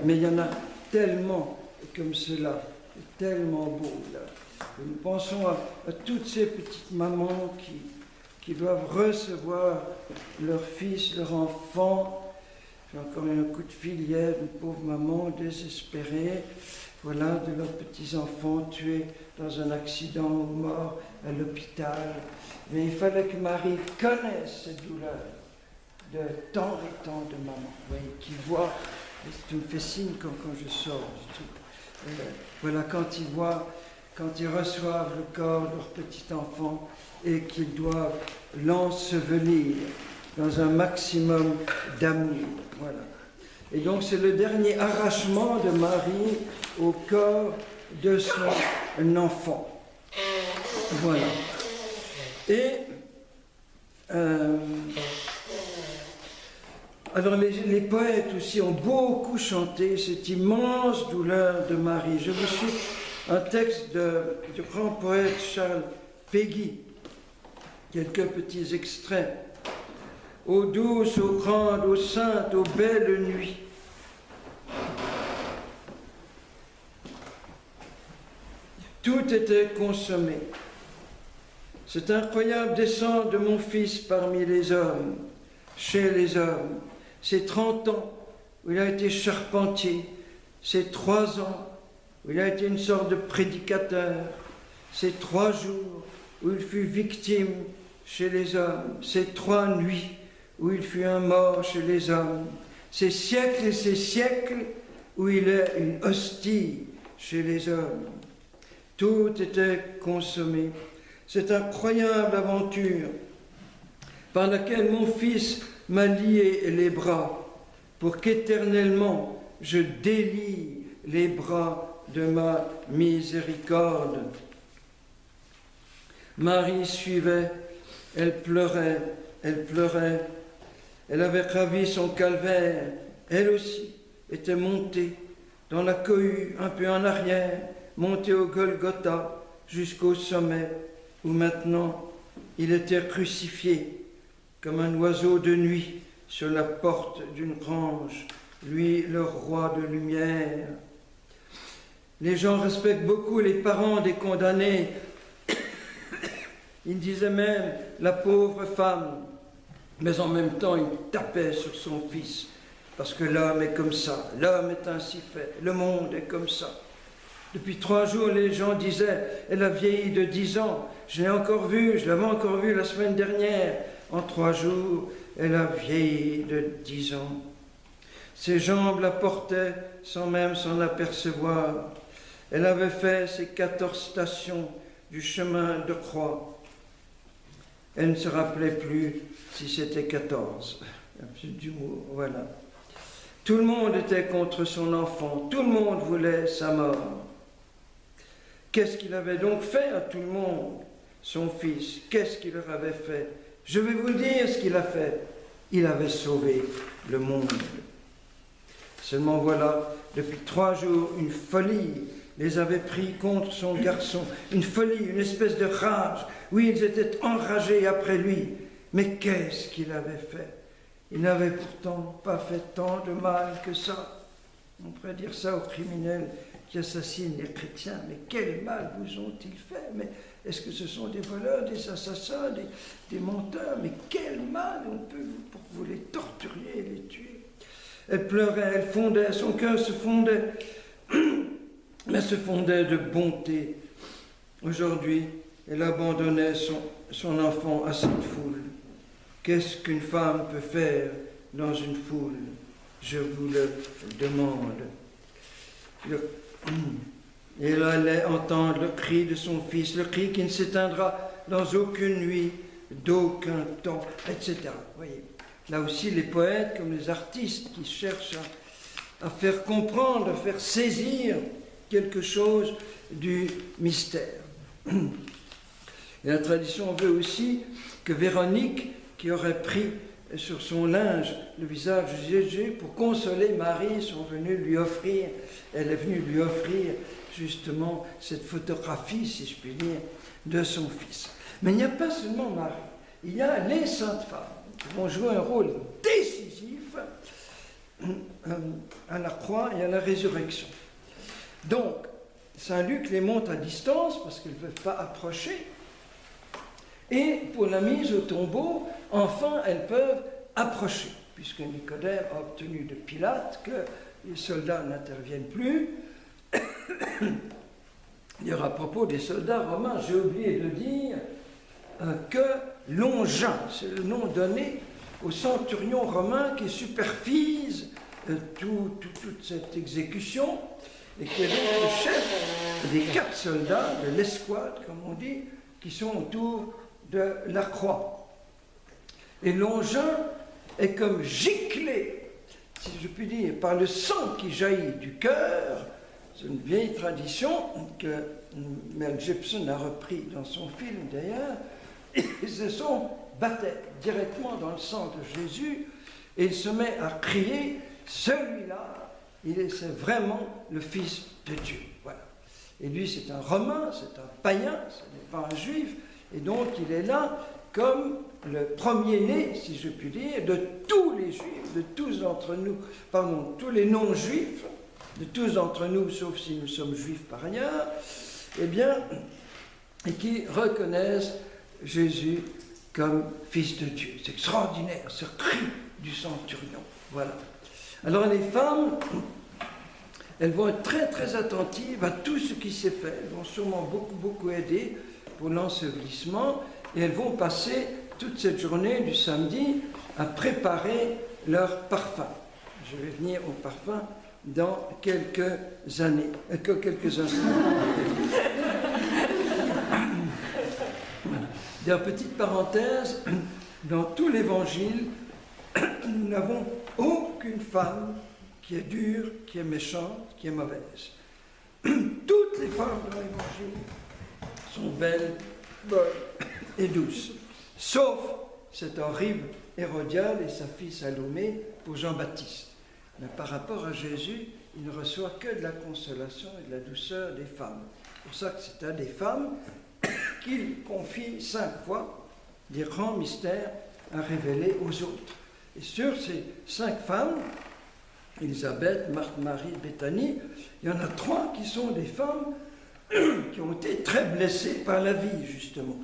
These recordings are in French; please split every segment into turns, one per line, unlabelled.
Mais il y en a tellement comme cela, tellement beau là. Nous pensons à toutes ces petites mamans qui doivent recevoir leur fils, leur enfant. J'ai encore eu un coup de fil hier, une pauvre maman désespérée, voilà, de leurs petits-enfants tués dans un accident ou morts à l'hôpital. Mais il fallait que Marie connaisse cette douleur de tant et tant de mamans, vous voyez, qui voient, tu me fais signe quand je sors du truc. Voilà, quand ils reçoivent le corps de leur petit enfant et qu'ils doivent l'ensevelir dans un maximum d'amour. Voilà. Et donc c'est le dernier arrachement de Marie au corps de son enfant. Voilà. Et alors les poètes aussi ont beaucoup chanté cette immense douleur de Marie. Je vous suis un texte du grand poète Charles Péguy, quelques petits extraits. Ô douce, ô grande, ô sainte, ô belle nuit. Tout était consommé. Cette incroyable descente de mon fils parmi les hommes, chez les hommes, ces 30 ans où il a été charpentier, ces 3 ans où il a été une sorte de prédicateur, ces 3 jours où il fut victime chez les hommes, ces 3 nuits où il fut un mort chez les hommes, ces siècles et ces siècles où il est une hostie chez les hommes. Tout était consommé. Cette incroyable aventure par laquelle mon fils m'a lié les bras pour qu'éternellement je délie les bras de ma miséricorde. Marie suivait, elle pleurait, elle pleurait. Elle avait gravi son calvaire, elle aussi était montée dans la cohue un peu en arrière, montée au Golgotha jusqu'au sommet où maintenant il était crucifié comme un oiseau de nuit sur la porte d'une grange, lui le roi de lumière. Les gens respectent beaucoup les parents des condamnés. Ils disaient même la pauvre femme, mais en même temps il tapait sur son fils, parce que l'homme est comme ça, l'homme est ainsi fait, le monde est comme ça. Depuis 3 jours, les gens disaient, elle a vieilli de 10 ans, je l'avais encore vue la semaine dernière, en 3 jours, elle a vieilli de 10 ans. Ses jambes la portaient sans même s'en apercevoir. Elle avait fait ses 14 stations du chemin de croix. Elle ne se rappelait plus si c'était 14. Un peu d'humour, voilà. Tout le monde était contre son enfant, tout le monde voulait sa mort. Qu'est-ce qu'il avait donc fait à tout le monde, son fils? Qu'est-ce qu'il leur avait fait? Je vais vous dire ce qu'il a fait. Il avait sauvé le monde. Seulement voilà, depuis 3 jours, une folie les avait pris contre son garçon. Une folie, une espèce de rage. Oui, ils étaient enragés après lui. Mais qu'est-ce qu'il avait fait? Il n'avait pourtant pas fait tant de mal que ça. On pourrait dire ça aux criminels qui assassinent les chrétiens. Mais quel mal vous ont-ils fait? Mais est-ce que ce sont des voleurs, des assassins, des menteurs? Mais quel mal on peut pour que vous les torturiez et les tuer? Elle pleurait, elle fondait, son cœur se fondait, mais se fondait de bonté. Aujourd'hui, elle abandonnait son enfant à cette foule. Qu'est-ce qu'une femme peut faire dans une foule? Je vous le demande. Et elle allait entendre le cri de son fils, le cri qui ne s'éteindra dans aucune nuit, d'aucun temps, etc. Voyez, là aussi les poètes, comme les artistes qui cherchent à faire comprendre, à faire saisir quelque chose du mystère. Et la tradition veut aussi que Véronique, qui aurait pris sur son linge le visage de Jésus pour consoler Marie, sont venus lui offrir, elle est venue lui offrir justement cette photographie, si je puis dire, de son fils. Mais il n'y a pas seulement Marie, il y a les saintes femmes qui vont jouer un rôle décisif à la croix et à la résurrection. Donc, Saint Luc les monte à distance parce qu'ils ne peuvent pas approcher. Et pour la mise au tombeau, enfin, elles peuvent approcher, puisque Nicodème a obtenu de Pilate que les soldats n'interviennent plus. D'ailleurs, à propos des soldats romains, j'ai oublié de dire que Longin, c'est le nom donné au centurion romain qui supervise toute cette exécution et qui est donc le chef des 4 soldats de l'escouade, comme on dit, qui sont autour de la croix. Et Longin est comme giclé, si je puis dire, par le sang qui jaillit du cœur. C'est une vieille tradition que Mel Gibson a repris dans son film d'ailleurs. Et ce son battait directement dans le sang de Jésus et il se met à crier, celui-là, c'est vraiment le Fils de Dieu. Voilà. Et lui, c'est un Romain, c'est un païen, ce n'est pas un Juif, et donc il est là comme le premier-né, si je puis dire, de tous les Juifs, de tous d'entre nous, pardon, tous les non-Juifs, de tous d'entre nous, sauf si nous sommes Juifs par ailleurs, eh bien, et qui reconnaissent Jésus comme Fils de Dieu. C'est extraordinaire, ce cri du centurion. Voilà. Alors les femmes, elles vont être très très attentives à tout ce qui s'est fait. Elles vont sûrement beaucoup aider pour l'ensevelissement et elles vont passer toute cette journée du samedi à préparer leur parfum. Je vais venir au parfum dans quelques années. Quelques instants. Voilà. D'ailleurs, petite parenthèse, dans tout l'évangile, nous n'avons aucune femme qui est dure, qui est méchante, qui est mauvaise. Toutes les femmes dans l'évangile sont belles, bonnes et douces, sauf cette horrible Hérodiade et sa fille Salomé pour Jean-Baptiste. Mais par rapport à Jésus, il ne reçoit que de la consolation et de la douceur des femmes. C'est pour ça que c'est à des femmes qu'il confie 5 fois des grands mystères à révéler aux autres. Et sur ces 5 femmes, Élisabeth, Marthe, Marie, Béthanie, il y en a 3 qui sont des femmes qui ont été très blessées par la vie, justement.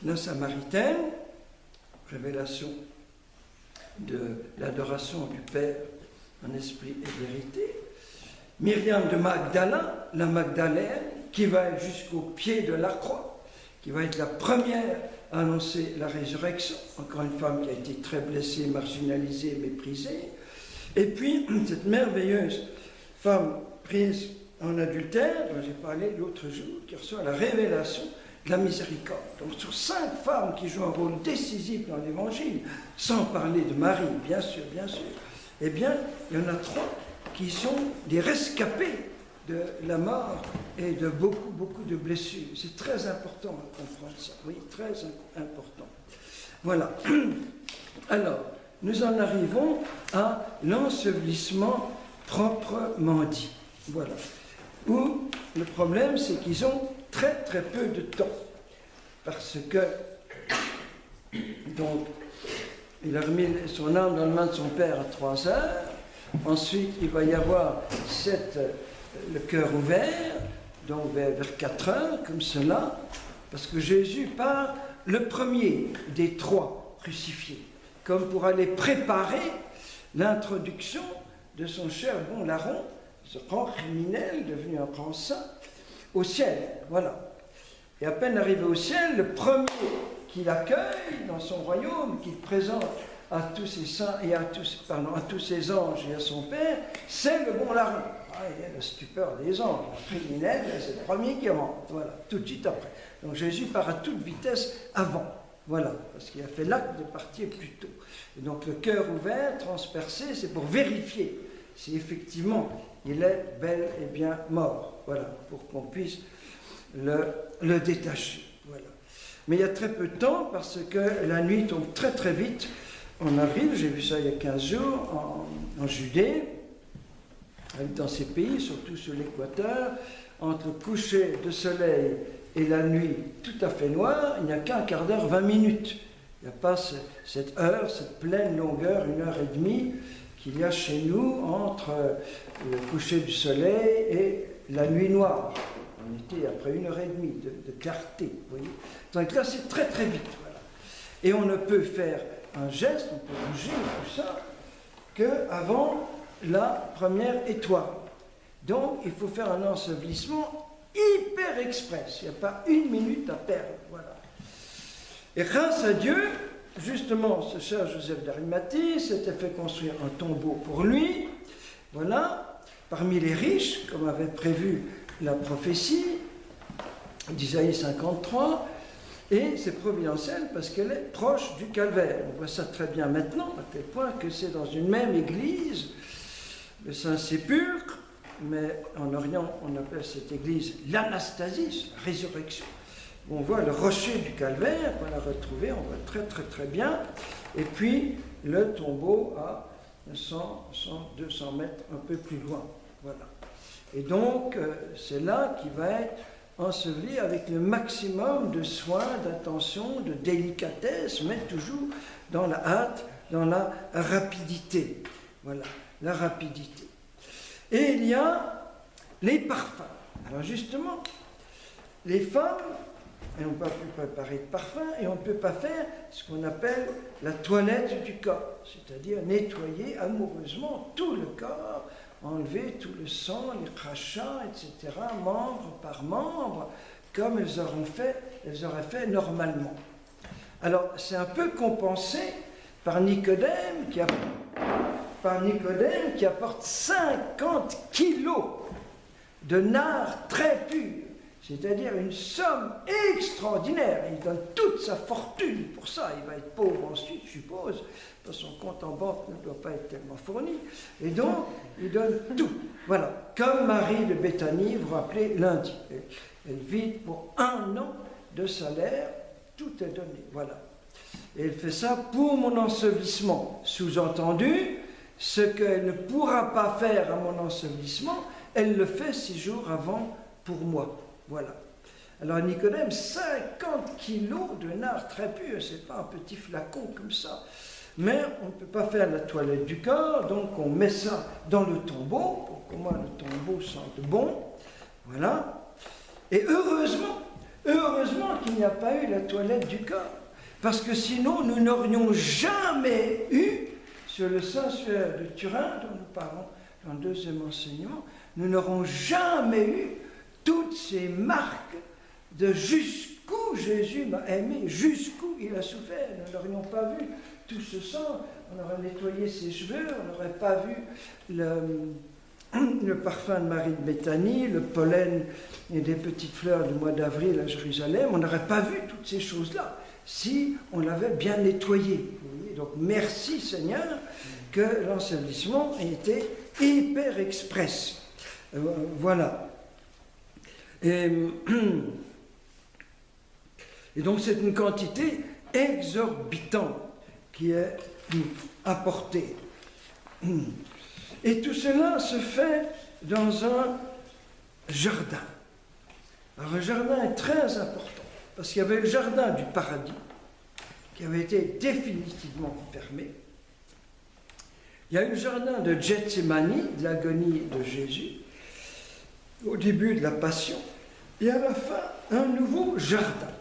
La Samaritaine, révélation de l'adoration du Père en esprit et vérité. Myriam de Magdala, la Magdalène, qui va être jusqu'au pied de la croix, qui va être la première à annoncer la résurrection. Encore une femme qui a été très blessée, marginalisée, méprisée. Et puis, cette merveilleuse femme prise en adultère, dont j'ai parlé l'autre jour, qui reçoit la révélation de la miséricorde. Donc, sur 5 femmes qui jouent un rôle décisif dans l'Évangile, sans parler de Marie, bien sûr, eh bien, il y en a 3 qui sont des rescapés de la mort et de beaucoup de blessures. C'est très important à comprendre ça, oui, très important. Voilà. Alors, nous en arrivons à l'ensevelissement proprement dit. Voilà. Où le problème, c'est qu'ils ont très peu de temps. Parce que, donc, il a remis son âme dans le main de son père à 3 heures. Ensuite, il va y avoir le cœur ouvert, donc vers 4 heures, comme cela, parce que Jésus part le premier des 3 crucifiés, comme pour aller préparer l'introduction de son cher bon larron, ce grand criminel devenu un grand saint, au ciel. Voilà. Et à peine arrivé au ciel, le premier qu'il accueille dans son royaume, qu'il présente à tous ses saints et à tous ses anges et à son Père, c'est le bon larron. Ah, il y a la stupeur des anges. Le criminel, c'est le premier qui rentre. Voilà, tout de suite après. Donc Jésus part à toute vitesse avant. Voilà, parce qu'il a fait l'acte de partir plus tôt. Et donc le cœur ouvert, transpercé, c'est pour vérifier si effectivement il est bel et bien mort. Voilà, pour qu'on puisse le détacher. Voilà. Mais il y a très peu de temps, parce que la nuit tombe très vite. En avril, j'ai vu ça il y a 15 jours, en Judée, dans ces pays, surtout sur l'équateur, entre le coucher de soleil et la nuit tout à fait noire, il n'y a qu'un quart d'heure, 20 minutes. Il n'y a pas cette heure, cette pleine longueur, 1 heure et demie, qu'il y a chez nous entre le coucher du soleil et la nuit noire. On était après 1h30 de clarté, vous voyez. Donc là, c'est très très vite. Voilà. Et on ne peut faire un geste, on peut bouger, tout ça, qu'avant la première étoile. Donc, il faut faire un ensevelissement hyper express. Il n'y a pas une minute à perdre. Voilà. Et grâce à Dieu, justement, ce cher Joseph d'Arimathie s'était fait construire un tombeau pour lui. Voilà. Parmi les riches, comme avait prévu la prophétie d'Isaïe 53, et c'est providentiel parce qu'elle est proche du calvaire. On voit ça très bien maintenant, à tel point que c'est dans une même église, le Saint-Sépulcre, mais en Orient, on appelle cette église l'Anastasis, la résurrection. On voit le rocher du calvaire, on l'a retrouvé, on voit très très très bien, et puis le tombeau à 200 mètres un peu plus loin. Voilà. Et donc, c'est là qu'il va être enseveli avec le maximum de soins, d'attention, de délicatesse, mais toujours dans la hâte, dans la rapidité. Voilà, la rapidité. Et il y a les parfums. Alors justement, les femmes, elles n'ont pas pu préparer de parfum et on ne peut pas faire ce qu'on appelle la toilette du corps, c'est-à-dire nettoyer amoureusement tout le corps, enlever tout le sang, les crachats, etc., membre par membre, comme elles auraient fait normalement. Alors, c'est un peu compensé par Nicodème qui apporte 50 kilos de nard très pur, c'est-à-dire une somme extraordinaire. Il donne toute sa fortune pour ça. Il va être pauvre ensuite, je suppose, parce que son compte en banque ne doit pas être tellement fourni. Et donc, il donne tout. Voilà, comme Marie de Béthanie, vous vous rappelez, lundi. Elle vit pour 1 an de salaire, tout est donné. Voilà. Et elle fait ça pour mon ensevelissement. Sous-entendu, ce qu'elle ne pourra pas faire à mon ensevelissement, elle le fait 6 jours avant pour moi. Voilà. Alors Nicodème, 50 kilos de nard très pur, c'est pas un petit flacon comme ça. Mais on ne peut pas faire la toilette du corps, donc on met ça dans le tombeau, pour qu'au moins le tombeau sente bon. Voilà. Et heureusement qu'il n'y a pas eu la toilette du corps. Parce que sinon, nous n'aurions jamais eu, sur le Saint-Suaire de Turin, dont nous parlons dans le 2e enseignement, nous n'aurons jamais eu toutes ces marques de jusqu'où Jésus m'a aimé, jusqu'où il a souffert. Nous n'aurions pas vu tout ce sang, on aurait nettoyé ses cheveux, on n'aurait pas vu le parfum de Marie de Béthanie, le pollen et des petites fleurs du mois d'avril à Jérusalem, on n'aurait pas vu toutes ces choses-là si on l'avait bien nettoyé. Vous voyez. Donc merci Seigneur que l'ensevelissement ait été hyper express. Voilà. Et donc c'est une quantité exorbitante qui est apportée. Et tout cela se fait dans un jardin. Alors un jardin est très important, parce qu'il y avait le jardin du paradis, qui avait été définitivement fermé. Il y a eu le jardin de Gethsémani, de l'agonie de Jésus, au début de la Passion, et à la fin, un nouveau jardin,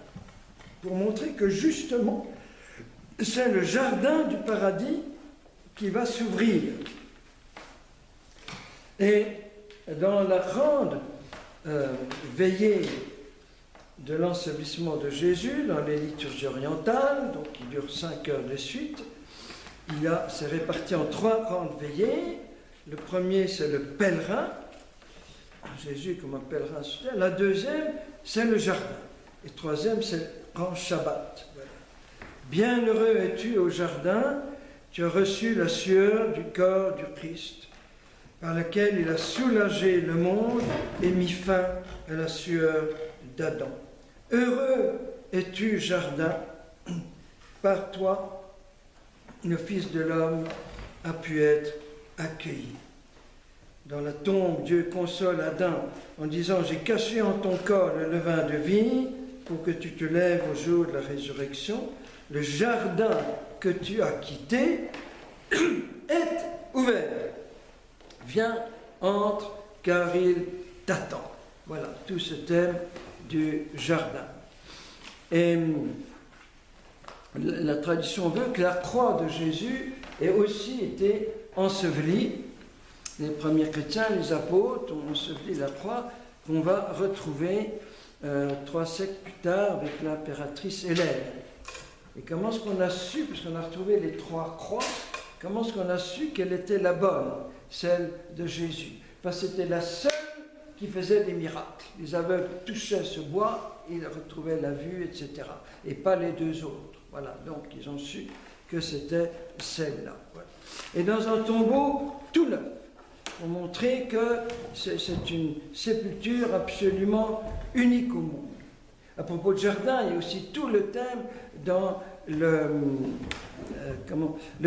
pour montrer que justement, c'est le jardin du paradis qui va s'ouvrir. Et dans la grande veillée de l'ensevelissement de Jésus, dans les liturgies orientales, donc qui durent 5 heures de suite, c'est réparti en 3 grandes veillées. Le premier, c'est le pèlerin, Jésus comme un pèlerin sur terre. La deuxième, c'est le jardin. Et le troisième, c'est le grand Shabbat. Voilà. Bienheureux es-tu au jardin, tu as reçu la sueur du corps du Christ, par laquelle il a soulagé le monde et mis fin à la sueur d'Adam. Heureux es-tu, jardin, par toi, le Fils de l'homme a pu être accueilli. Dans la tombe, Dieu console Adam en disant « J'ai caché en ton corps le levain de vie pour que tu te lèves au jour de la résurrection. Le jardin que tu as quitté est ouvert. Viens, entre, car il t'attend. Voilà, tout ce thème du jardin. Et la tradition veut que la croix de Jésus ait aussi été ensevelie. Les premiers chrétiens, les apôtres, ont enseveli la croix qu'on va retrouver 3 siècles plus tard avec l'impératrice Hélène. Et comment est-ce qu'on a su, puisqu'on a retrouvé les 3 croix, comment est-ce qu'on a su qu'elle était la bonne, celle de Jésus? Parce que c'était la seule qui faisait des miracles. Les aveugles touchaient ce bois, ils retrouvaient la vue, etc. Et pas les 2 autres. Voilà, donc ils ont su que c'était celle-là. Voilà. Et dans un tombeau tout neuf, pour montrer que c'est une sépulture absolument unique au monde. À propos de jardin, il y a aussi tout le thème dans le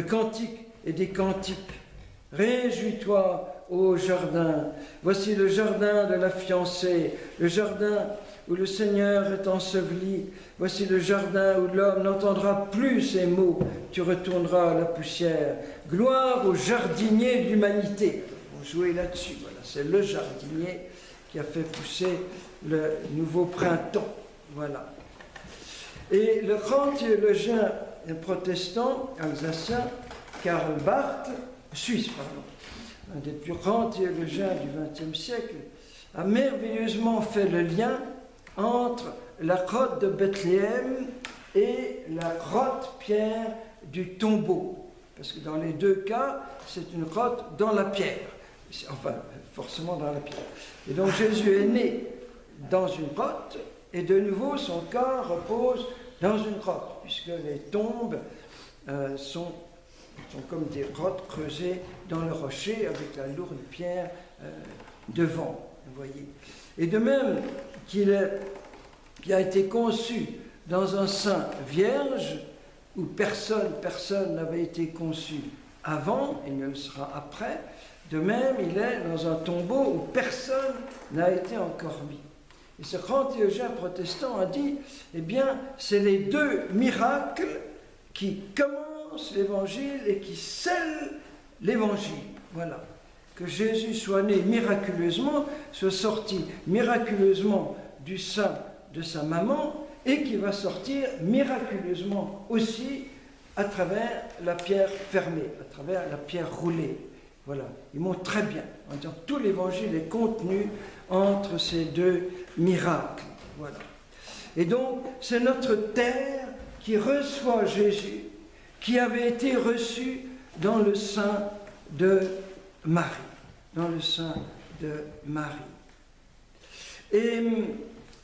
cantique et des cantiques. Réjouis-toi, ô jardin, voici le jardin de la fiancée, le jardin où le Seigneur est enseveli, voici le jardin où l'homme n'entendra plus ces mots, tu retourneras à la poussière. Gloire au jardinier de l'humanité. On jouait là-dessus, voilà. C'est le jardinier qui a fait pousser le nouveau printemps. Voilà. Et le grand théologien protestant alsacien, Karl Barth, suisse, pardon, un des plus grands théologiens du XXe siècle, a merveilleusement fait le lien entre la grotte de Bethléem et la grotte pierre du tombeau. Parce que dans les 2 cas, c'est une grotte dans la pierre. Enfin, forcément dans la pierre. Et donc Jésus est né dans une grotte, et de nouveau son corps repose dans une grotte, puisque les tombes sont comme des grottes creusées dans le rocher avec la lourde pierre devant, vous voyez. Et de même qu'il a été conçu dans un sein vierge, où personne n'avait été conçu avant, et ne le sera après, de même il est dans un tombeau où personne n'a été encore mis. Et ce grand théologien protestant a dit, eh bien, c'est les 2 miracles qui commencent l'évangile et qui scellent l'évangile. Voilà. Que Jésus soit né miraculeusement, soit sorti miraculeusement du sein de sa maman, et qui va sortir miraculeusement aussi à travers la pierre fermée, à travers la pierre roulée. Voilà, il montre très bien, en disant tout l'évangile est contenu entre ces 2 miracles. Voilà. Et donc, c'est notre terre qui reçoit Jésus, qui avait été reçu dans le sein de Marie. Dans le sein de Marie. Et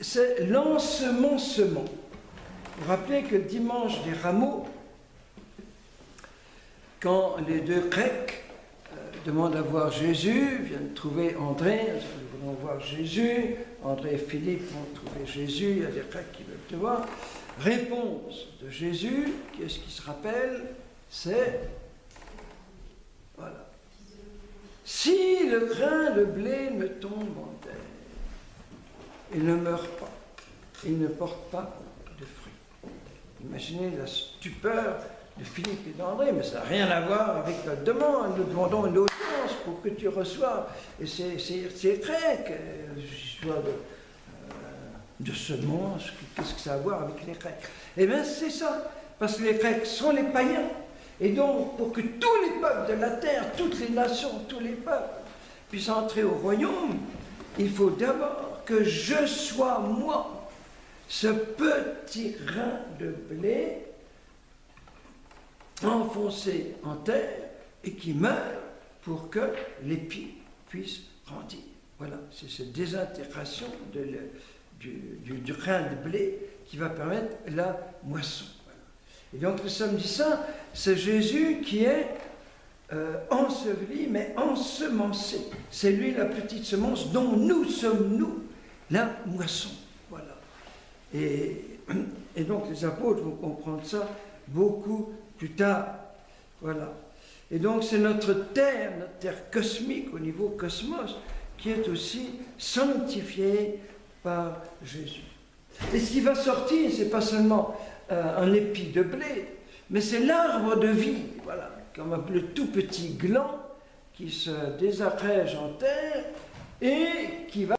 c'est l'ensemencement. Vous vous rappelez que le dimanche des rameaux, quand les 2 Grecs demandent à voir Jésus, viennent trouver André, ils voudront voir Jésus, André et Philippe vont trouver Jésus, il y a des Grecs qui veulent te voir. Réponse de Jésus, qu'est-ce qui se rappelle? C'est, voilà, si le grain de blé ne tombe en terre, il ne meurt pas, il ne porte pas de fruits. Imaginez la stupeur de Philippe et d'André, mais ça n'a rien à voir avec notre demande. Nous demandons une audience pour que tu reçoives. Et c'est grec, histoire de semences, qu'est-ce que ça a à voir avec les Grecs? Eh bien, c'est ça, parce que les Grecs sont les païens. Et donc, pour que tous les peuples de la terre, toutes les nations, tous les peuples puissent entrer au royaume, il faut d'abord que je sois, moi, ce petit grain de blé enfoncé en terre et qui meurt pour que l'épi puisse grandir. Voilà, c'est cette désintégration du grain de blé qui va permettre la moisson. Voilà. Et donc le samedi saint, c'est Jésus qui est enseveli, mais ensemencé. C'est lui la petite semence dont nous sommes, nous, la moisson. Voilà. Et donc les apôtres vont comprendre ça beaucoup plus tard. Voilà. Et donc c'est notre terre cosmique au niveau cosmos, qui est aussi sanctifiée par Jésus. Et ce qui va sortir, c'est pas seulement un épi de blé, mais c'est l'arbre de vie, voilà, comme le tout petit gland qui se désagrège en terre et